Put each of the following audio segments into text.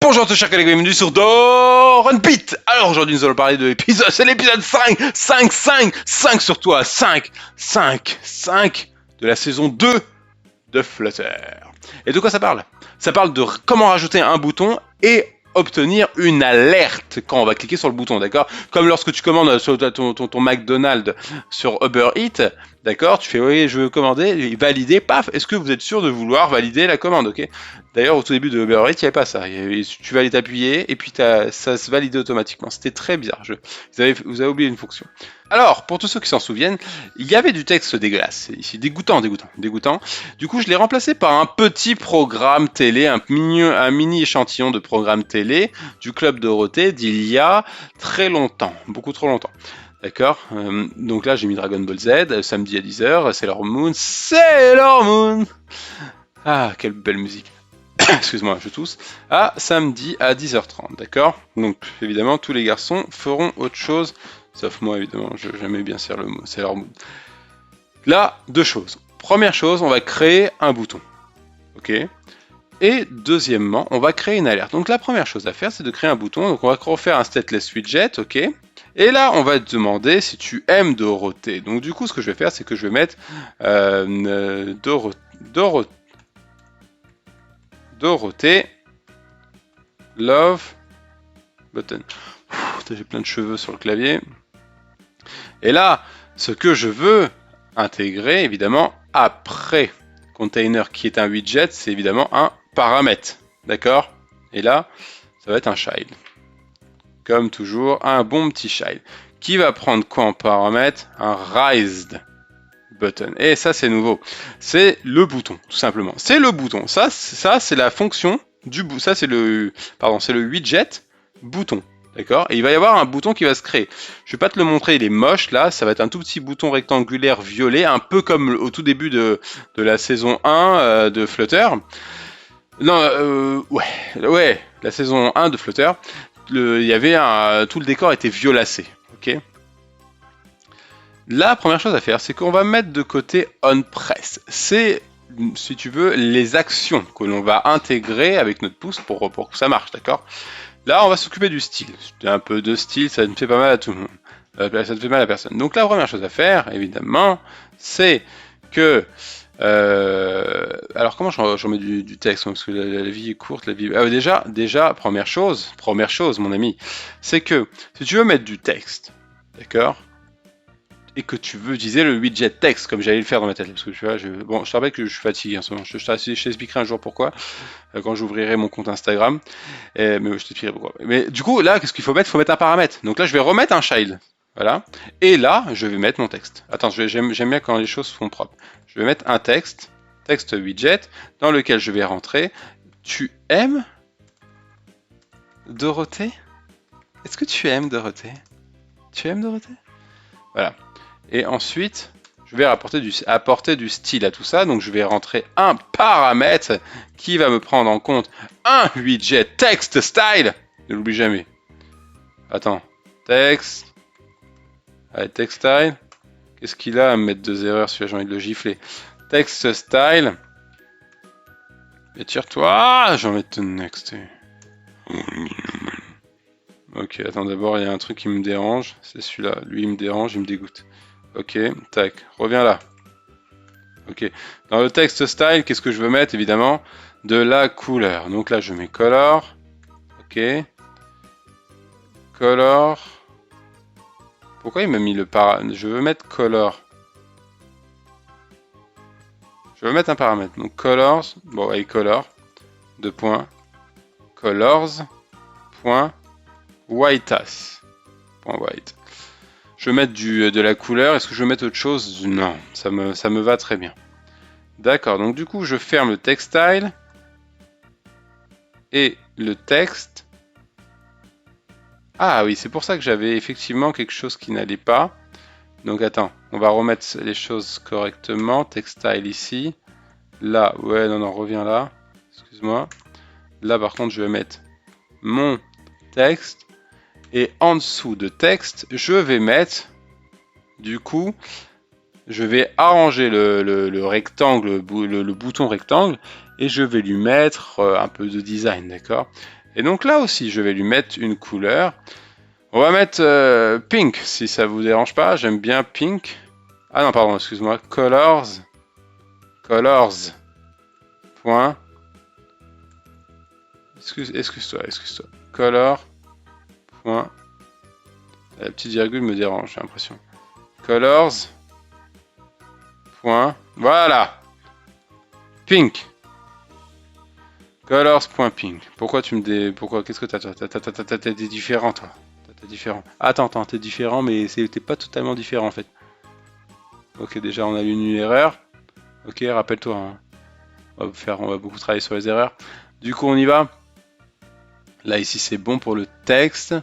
Bonjour à tous chers collègues, bienvenue sur Doranpit. Alors aujourd'hui nous allons parler de l'épisode, c'est l'épisode 5 sur toi, 5 de la saison 2 de Flutter. Et de quoi ça parle? Ça parle de comment rajouter un bouton et obtenir une alerte quand on va cliquer sur le bouton, d'accord? Comme lorsque tu commandes sur ton McDonald's sur Uber Eats, d'accord? Tu fais oui, je veux commander, valider, paf, est-ce que vous êtes sûr de vouloir valider la commande, ok? D'ailleurs, au tout début de Uber Eats, il n'y avait pas ça. Tu vas aller t'appuyer et puis ça se validait automatiquement. C'était très bizarre. Vous avez oublié une fonction. Alors, pour tous ceux qui s'en souviennent, il y avait du texte dégueulasse. Ici, dégoûtant. Du coup, je l'ai remplacé par un petit programme télé, un mini échantillon de programme télé du Club Dorothée d'il y a très longtemps. Beaucoup trop longtemps. D'accord, donc là j'ai mis Dragon Ball Z, samedi à 10h, Sailor Moon. Ah, quelle belle musique. Excuse-moi, je tousse. À samedi à 10h30, d'accord? Donc évidemment, tous les garçons feront autre chose, sauf moi évidemment, j'aimais bien Sailor Moon. Là, deux choses. Première chose, on va créer un bouton, ok? Et deuxièmement, on va créer une alerte. Donc la première chose à faire, c'est de créer un bouton. Donc on va refaire un stateless widget, ok? Et là, on va te demander si tu aimes Dorothée. Donc du coup, ce que je vais faire, c'est que je vais mettre Dorothée Love Button. J'ai plein de cheveux sur le clavier. Et là, ce que je veux intégrer, évidemment, après container qui est un widget, c'est évidemment un paramètre. D'accord? Et là, ça va être un child. Comme toujours, un bon petit child. Qui va prendre quoi en paramètre? Un raised button. Et ça, c'est nouveau. C'est le bouton, tout simplement. C'est le bouton. Ça c'est la fonction du bouton. Ça, c'est le widget bouton. D'accord? Et il va y avoir un bouton qui va se créer. Je vais pas te le montrer, il est moche là. Ça va être un tout petit bouton rectangulaire violet, un peu comme au tout début de la saison 1 de Flutter. Non, ouais, la saison 1 de Flutter. Il y avait tout le décor était violacé. Ok? La première chose à faire, c'est qu'on va mettre de côté onPress. C'est, si tu veux, les actions que l'on va intégrer avec notre pouce pour que ça marche, d'accord? Là, on va s'occuper du style. Un peu de style, ça ne fait pas mal à tout le monde. Ça ne fait mal à personne. Donc la première chose à faire, évidemment, c'est que... alors comment je remets du texte? Parce que la vie est courte, la vie... Ah, déjà, première chose, mon ami, c'est que si tu veux mettre du texte, d'accord? Et que tu veux utiliser le widget texte comme j'allais le faire dans ma tête, parce que tu vois, je te rappelle que je suis fatigué en ce moment. Je t'expliquerai un jour pourquoi quand j'ouvrirai mon compte Instagram, mais je t'expliquerai pourquoi. Mais du coup là, qu'est-ce qu'il faut mettre? Il faut mettre un paramètre. Donc là, je vais remettre un child, voilà. Et là, je vais mettre mon texte. Attends, j'aime bien quand les choses sont propres. Je vais mettre un texte widget dans lequel je vais rentrer. Tu aimes Dorothée? Est-ce que tu aimes Dorothée? Tu aimes Dorothée? Voilà. Et ensuite, je vais apporter du style à tout ça. Donc, je vais rentrer un paramètre qui va me prendre en compte un widget text style. Ne l'oublie jamais. Attends. Text. Allez, text style. Qu'est-ce qu'il a à me mettre 2 erreurs? Celui-là, j'ai envie de le gifler. Text style. Et tire-toi. J'ai envie de te next. Ok, attends, d'abord, il y a un truc qui me dérange. C'est celui-là. Lui, il me dérange, il me dégoûte. Ok, tac, reviens là. Ok, dans le text style, qu'est-ce que je veux mettre? Évidemment, de la couleur. Donc là, je mets color. Ok. Color. Pourquoi il m'a mis le paramètre? Je veux mettre color. Je veux mettre un paramètre. Donc colors. Bon, allez, color. 2 points. Colors. Point. Whiteas. Point white. Je veux mettre de la couleur. Est-ce que je veux mettre autre chose? Non, ça me va très bien. D'accord, donc du coup, je ferme le text style et le texte. Ah oui, c'est pour ça que j'avais effectivement quelque chose qui n'allait pas. Donc attends, on va remettre les choses correctement. Text style ici. Là, ouais, non, reviens là. Excuse-moi. Là, par contre, je vais mettre mon texte. Et en dessous de texte, je vais mettre, du coup, je vais arranger le rectangle, le bouton rectangle, et je vais lui mettre un peu de design, d'accord? Et donc là aussi, je vais lui mettre une couleur. On va mettre pink, si ça vous dérange pas. J'aime bien pink. Ah non, pardon, excuse-moi. Colors. Colors. Point. Excuse-toi. Color. Point. La petite virgule me dérange, j'ai l'impression. Colors. Point. Voilà. Pink. Colors.pink. Pourquoi tu me dis... Pourquoi? Qu'est-ce que t'es différent, toi. T'es différent. Attends, t'es différent, mais t'es pas totalement différent, en fait. Ok, déjà, on a eu une erreur. Ok, rappelle-toi. Hein. On va beaucoup travailler sur les erreurs. Du coup, on y va. Là, ici, c'est bon pour le texte.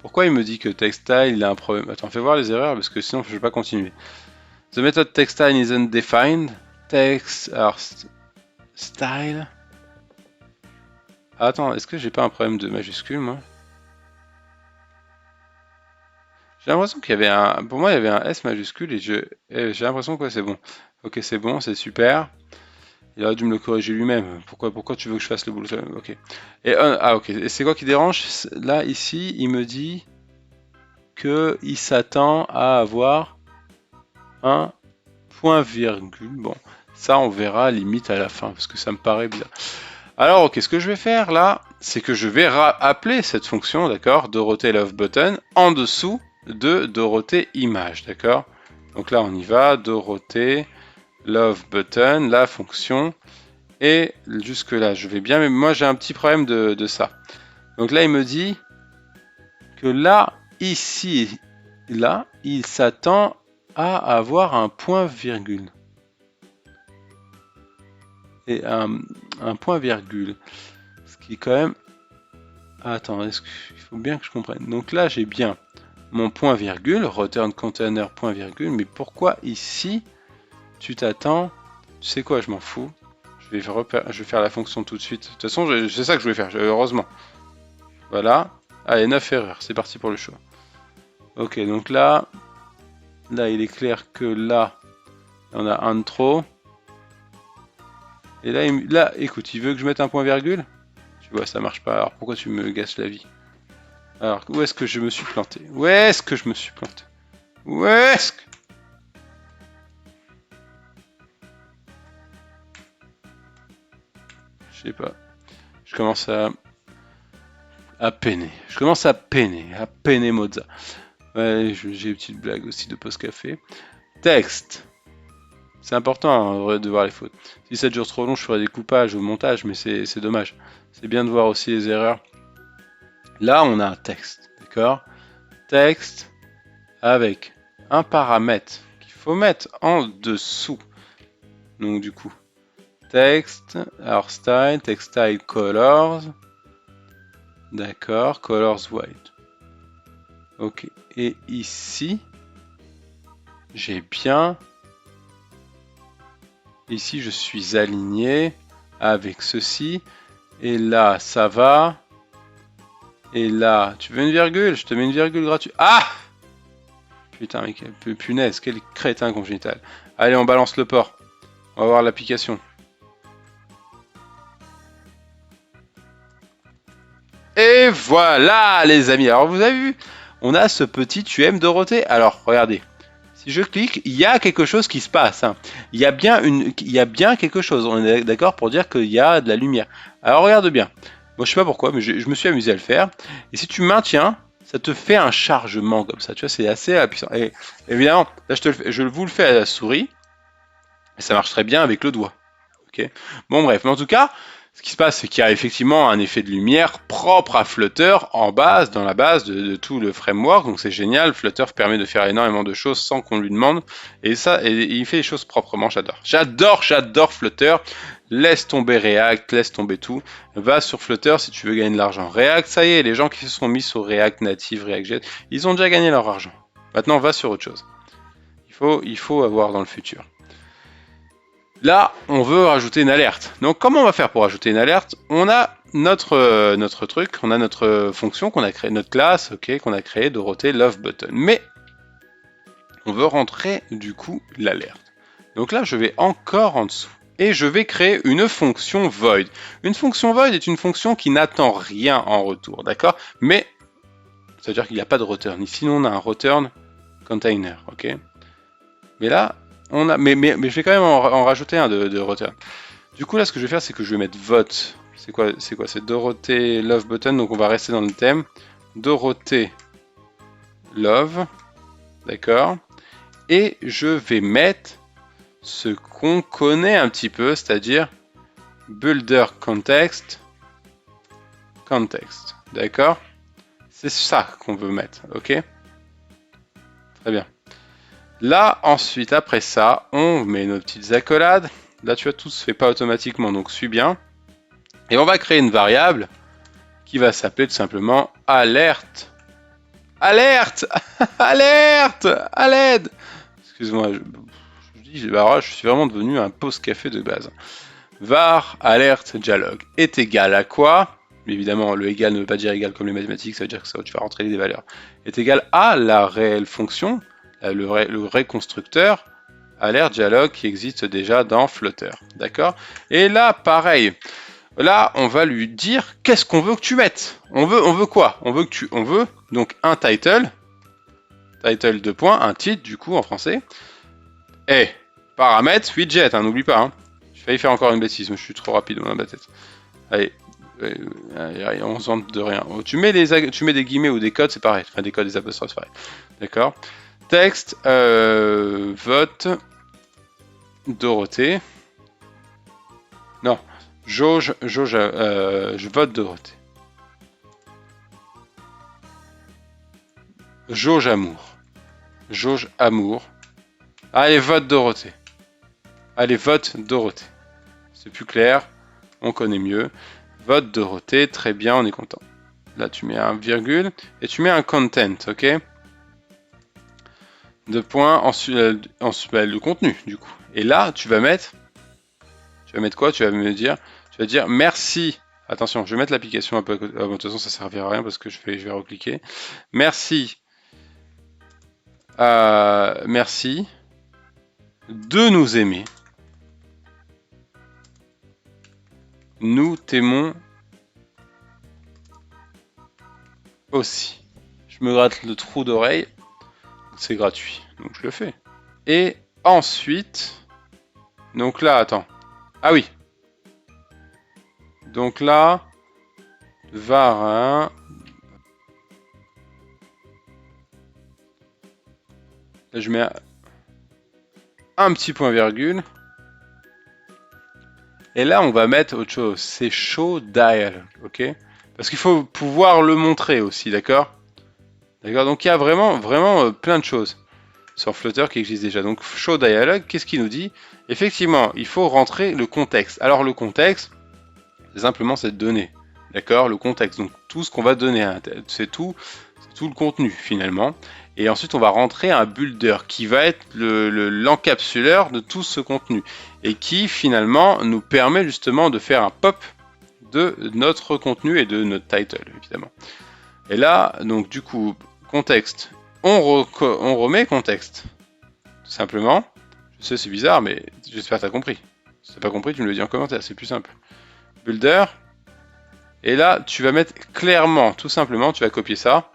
Pourquoi il me dit que textile, il a un problème? Attends, fais voir les erreurs, parce que sinon, je vais pas continuer. The method textile isn't defined. Text... Alors, style... Attends, est-ce que j'ai pas un problème de majuscule, moi? J'ai l'impression qu'il y avait un... Pour moi, il y avait un S majuscule et j'ai l'impression que c'est bon. Ok, c'est bon, c'est super. Il aurait dû me le corriger lui-même. Pourquoi tu veux que je fasse le boulot? Ok. Et, ok. Et c'est quoi qui dérange? Là, ici, il me dit qu'il s'attend à avoir un point virgule. Bon, ça, on verra limite à la fin, parce que ça me paraît bizarre. Alors, ok, ce que je vais faire là, c'est que je vais appeler cette fonction, d'accord, Dorothée Love Button, en dessous de Dorothée Image, d'accord. Donc là, on y va, Dorothée Love Button, la fonction, et jusque là, je vais bien, mais moi j'ai un petit problème de ça. Donc là, il me dit que là, ici, là, il s'attend à avoir un point virgule. Et un point virgule. Ce qui est quand même... Attends, il faut bien que je comprenne. Donc là, j'ai bien mon point virgule, return container point virgule, mais pourquoi ici, tu t'attends... Tu sais quoi, je m'en fous. Je vais faire la fonction tout de suite. De toute façon, c'est ça que je voulais faire, heureusement. Voilà. Allez, 9 erreurs, c'est parti pour le choix. Ok, donc là, il est clair que là, on a un de trop. Et là, écoute, il veut que je mette un point virgule. Tu vois, ça marche pas. Alors pourquoi tu me gasses la vie? Alors, où est-ce que je me suis planté? Où est-ce que je me suis planté? Où est-ce que... Je sais pas. Je commence à peiner. Je commence à peiner Mozza. Ouais, j'ai une petite blague aussi de post-café. Texte. C'est important hein, de voir les fautes. Si ça dure trop long, je ferai des coupages au montage, mais c'est dommage. C'est bien de voir aussi les erreurs. Là, on a un texte, d'accord? Texte avec un paramètre qu'il faut mettre en dessous. Donc du coup, texte, alors style, textile colors, d'accord, colors white. Ok, et ici, j'ai bien... Ici, je suis aligné avec ceci. Et là, ça va. Et là, tu veux une virgule? Je te mets une virgule gratuite. Ah! Putain, mec, punaise, quel crétin congénital. Allez, on balance le port. On va voir l'application. Et voilà, les amis. Alors, vous avez vu, on a ce petit UM Dorothée. Alors, regardez. Si je clique, il y a quelque chose qui se passe. Hein. Il y a bien quelque chose. On est d'accord pour dire qu'il y a de la lumière. Alors regarde bien. Moi je sais pas pourquoi, mais je me suis amusé à le faire. Et si tu maintiens, ça te fait un chargement comme ça. Tu vois, c'est assez puissant. Et évidemment, là je vous le fais à la souris. Et ça marche très bien avec le doigt. Ok. Bon bref, mais en tout cas, ce qui se passe, c'est qu'il y a effectivement un effet de lumière propre à Flutter en base, dans la base de tout le framework. Donc c'est génial. Flutter permet de faire énormément de choses sans qu'on lui demande. Et ça, et il fait les choses proprement. J'adore. J'adore Flutter. Laisse tomber React, laisse tomber tout. Va sur Flutter si tu veux gagner de l'argent. React, ça y est, les gens qui se sont mis sur React Native, React.js, ils ont déjà gagné leur argent. Maintenant, va sur autre chose. Il faut avoir dans le futur. Là, on veut rajouter une alerte. Donc, comment on va faire pour rajouter une alerte? On a notre truc, on a notre fonction qu'on a créée, notre classe, ok, qu'on a créée, Dorothée Love Button. Mais, on veut rentrer, du coup, l'alerte. Donc là, je vais encore en dessous. et je vais créer une fonction void. Une fonction void est une fonction qui n'attend rien en retour, d'accord? Mais ça veut dire qu'il n'y a pas de return. Ici, on a un return container, ok? Mais là, on a, mais je vais quand même en rajouter un de return. Du coup, là, ce que je vais faire, c'est que je vais mettre vote. C'est quoi? C'est Dorothée love button. Donc, on va rester dans le thème. Dorothée love, d'accord? Et je vais mettre ce qu'on connaît un petit peu, c'est-à-dire builder context, d'accord? C'est ça qu'on veut mettre, ok? Très bien. Là, ensuite, après ça, on met nos petites accolades. Là, tu vois, tout se fait pas automatiquement, donc suis bien. Et on va créer une variable qui va s'appeler tout simplement alerte. Alerte. Alerte. À l'aide. Excuse-moi, je suis vraiment devenu un post-café de base. Var alerte dialogue est égal à quoi? Évidemment, le égal ne veut pas dire égal comme les mathématiques, ça veut dire que ça, tu vas rentrer des valeurs. Est égal à la réelle fonction, le vrai constructeur, alerte dialogue qui existe déjà dans Flutter. D'accord? Et là, pareil. Là, on va lui dire qu'est-ce qu'on veut que tu mettes. On veut quoi? On veut donc un title 2 points, un titre du coup en français. Et paramètre widget, hein, n'oublie pas. Hein. J'ai failli faire encore une bêtise, mais je suis trop rapide dans ma tête. Allez, on se vante de rien. Tu mets des guillemets ou des codes, c'est pareil. Enfin, des codes, des apostrophes, c'est pareil. D'accord. Texte, vote, Dorothée. Non, jauge, je vote Dorothée. Jauge amour. Jauge amour. Allez, vote Dorothée. Allez, vote Dorothée. C'est plus clair, on connaît mieux. Vote Dorothée, très bien, on est content. Là, tu mets un virgule et tu mets un content, ok? Deux points, ensuite le contenu, du coup. Et là, tu vas mettre quoi? Tu vas dire merci. Attention, je vais mettre l'application un peu. De toute façon, ça ne servira à rien parce que je vais recliquer. Merci. Merci de nous aimer. Nous t'aimons aussi. Je me gratte le trou d'oreille. C'est gratuit, donc je le fais. Et ensuite, donc là, attends. Ah oui. Donc là, var 1. Là, je mets un petit point virgule. Et là, on va mettre autre chose. C'est show dial, ok? Parce qu'il faut pouvoir le montrer aussi, d'accord? D'accord, donc il y a vraiment plein de choses sur Flutter qui existent déjà. Donc show dialogue, qu'est-ce qu'il nous dit? Effectivement, il faut rentrer le contexte. Alors le contexte, c'est simplement cette donnée, d'accord? Le contexte, donc tout ce qu'on va donner, c'est tout le contenu finalement. Et ensuite, on va rentrer un builder qui va être l'encapsuleur de tout ce contenu et qui finalement nous permet justement de faire un pop de notre contenu et de notre title évidemment. Et là, donc du coup, contexte, on remet contexte, tout simplement. Je sais, c'est bizarre, mais j'espère que tu as compris. Si tu n'as pas compris, tu me le dis en commentaire, c'est plus simple. Builder, et là, tu vas mettre clairement, tout simplement, tu vas copier ça,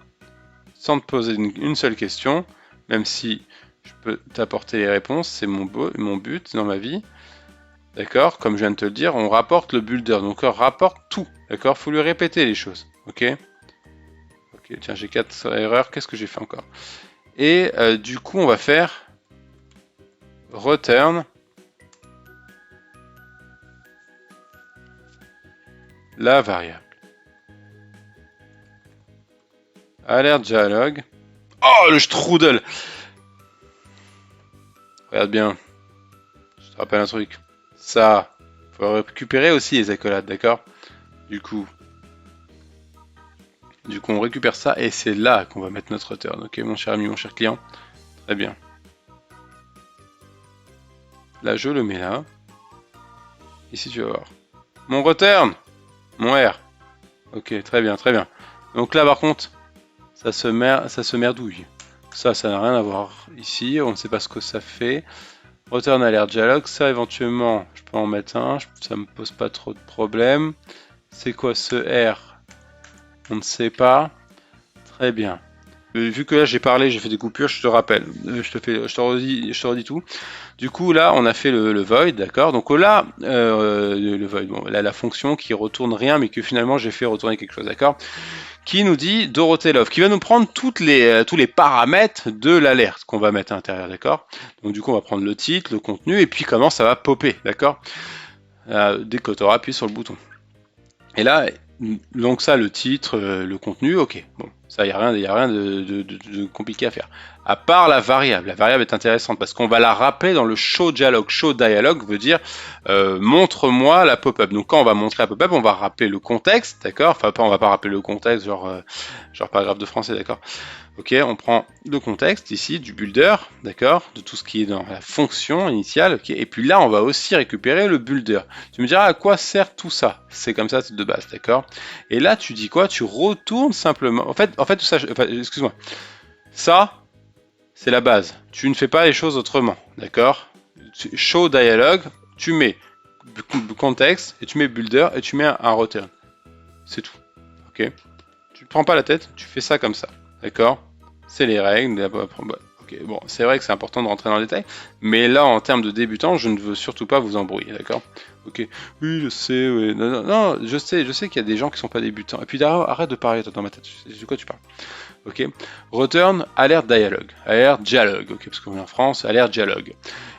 sans te poser une seule question, même si je peux t'apporter les réponses, c'est mon but dans ma vie. D'accord? Comme je viens de te le dire, on rapporte le builder, donc on rapporte tout. D'accord? Faut lui répéter les choses. Ok? Ok, tiens, j'ai 4 erreurs. Qu'est-ce que j'ai fait encore? Et du coup, on va faire return la variable. Alerte dialogue. Oh, le strudel! Regarde bien. Je te rappelle un truc. Ça, faut récupérer aussi les accolades, d'accord? Du coup, on récupère ça et c'est là qu'on va mettre notre return. Ok, mon cher ami, mon cher client. Très bien. Là, je le mets là. Ici, tu vas voir. Mon return! Mon R. Ok, très bien, très bien. Donc là, par contre, ça se merdouille. Ça n'a rien à voir ici. On ne sait pas ce que ça fait. Return alert dialogue, ça éventuellement, je peux en mettre un, ça me pose pas trop de problème. C'est quoi ce R? On ne sait pas. Très bien. Vu que là j'ai parlé, j'ai fait des coupures, je te rappelle, je te redis tout. Du coup là on a fait le void, d'accord. Donc là le void, bon, là la fonction qui retourne rien, mais que finalement j'ai fait retourner quelque chose, d'accord. Qui nous dit Dorothée Love, qui va nous prendre tous les paramètres de l'alerte qu'on va mettre à l'intérieur, d'accord. Donc du coup on va prendre le titre, le contenu, et puis comment ça va popper, d'accord. Dès que tu auras appuyé sur le bouton. Et là, donc ça, le titre, le contenu, ok. Bon, ça, il n'y a rien de compliqué à faire. À part la variable. La variable est intéressante parce qu'on va la rappeler dans le show dialogue. Show dialogue veut dire montre-moi la pop-up. Donc quand on va montrer la pop-up, on va rappeler le contexte, d'accord. Enfin, on va pas rappeler le contexte, genre paragraphe de français, d'accord. Ok, on prend le contexte ici du builder, d'accord, de tout ce qui est dans la fonction initiale, ok, et puis là on va aussi récupérer le builder. Tu me diras à quoi sert tout ça? C'est comme ça de base, d'accord. Et là tu dis quoi? Tu retournes simplement. En fait tout ça, excuse-moi. Ça, c'est la base. Tu ne fais pas les choses autrement, d'accord. Show dialogue, tu mets contexte et tu mets builder et tu mets un return. C'est tout, ok. Tu ne prends pas la tête, tu fais ça comme ça. D'accord? C'est les règles. Ok, bon, c'est vrai que c'est important de rentrer dans le détail, mais là, en termes de débutant, je ne veux surtout pas vous embrouiller, d'accord? Ok, oui, je sais, oui. Non, je sais qu'il y a des gens qui sont pas débutants. Et puis arrête de parler dans ma tête. De quoi tu parles? Ok. Return alert dialogue. Alert dialogue. Ok, parce qu'on est en France, alert dialogue.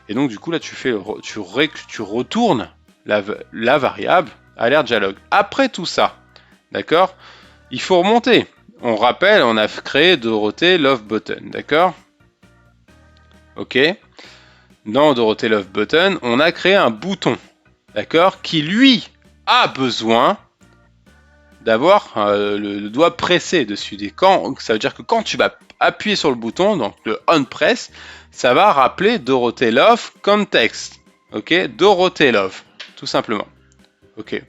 Et donc, du coup, là, tu retournes la variable alert dialogue. Après tout ça, d'accord? Il faut remonter. On rappelle, on a créé Dorothée Love Button, d'accord? Ok. Dans Dorothée Love Button, on a créé un bouton, d'accord? Qui lui a besoin d'avoir le doigt pressé dessus. Ça veut dire que quand tu vas appuyer sur le bouton, donc le on press, ça va rappeler Dorothée Love Context. Ok? Dorothée Love, tout simplement. Ok.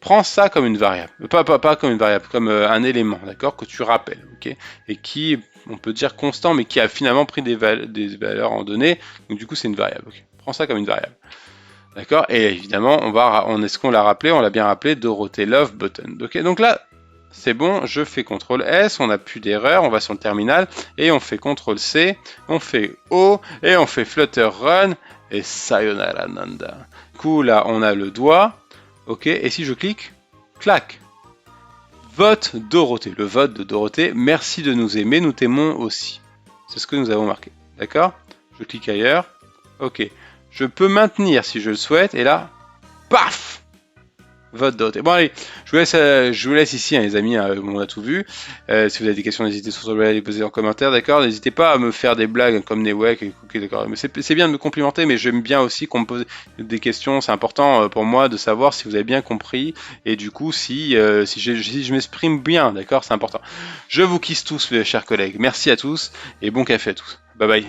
Prends ça comme une variable, pas comme une variable, comme un élément, d'accord, que tu rappelles, ok, et qui, on peut dire constant, mais qui a finalement pris des valeurs en données, donc du coup c'est une variable, ok. Prends ça comme une variable, d'accord, et évidemment, est-ce qu'on l'a rappelé? On l'a bien rappelé, Dorothée Love Button, ok, donc là, c'est bon, je fais CTRL S, on n'a plus d'erreur, on va sur le terminal, et on fait CTRL C, on fait O, et on fait Flutter Run, et Sayonara Nanda. Du coup, là, on a le doigt. Ok, et si je clique, clac. Vote Dorothée, le vote de Dorothée. Merci de nous aimer, nous t'aimons aussi. C'est ce que nous avons marqué. D'accord? Je clique ailleurs. Ok. Je peux maintenir si je le souhaite. Et là, paf! Vote Dorothée. Bon allez, je vous laisse ici, hein, les amis, on a tout vu. Si vous avez des questions, n'hésitez surtout pas à les poser en commentaire, d'accord? N'hésitez pas à me faire des blagues comme Newek et Cookie, d'accord? Mais c'est bien de me complimenter, mais j'aime bien aussi qu'on me pose des questions. C'est important pour moi de savoir si vous avez bien compris et du coup si je m'exprime bien, d'accord? C'est important. Je vous kiss tous, mes chers collègues. Merci à tous et bon café à tous. Bye bye.